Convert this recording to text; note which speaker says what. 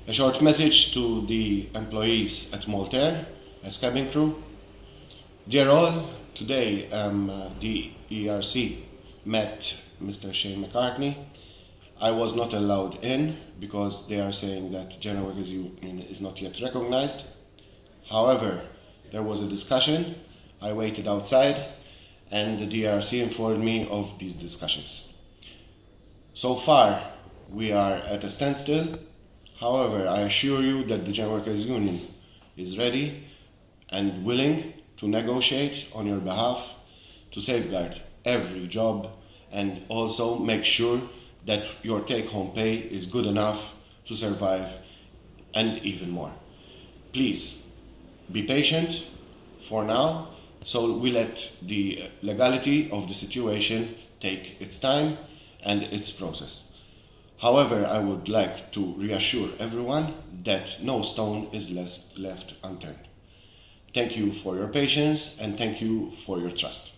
Speaker 1: A short message to the employees at Malta Air as cabin crew. Dear all, today the ERC met Mr. Shane McCartney. I was not allowed in because they are saying that General Workers Union is not yet recognized. However, there was a discussion. I waited outside and the DRC informed me of these discussions. So far, we are at a standstill. However, I assure you that the General Workers Union is ready and willing to negotiate on your behalf to safeguard every job and also make sure that your take-home pay is good enough to survive and even more. Please be patient for now, so we let the legality of the situation take its time and its process. However, I would like to reassure everyone that no stone is left unturned. Thank you for your patience and thank you for your trust.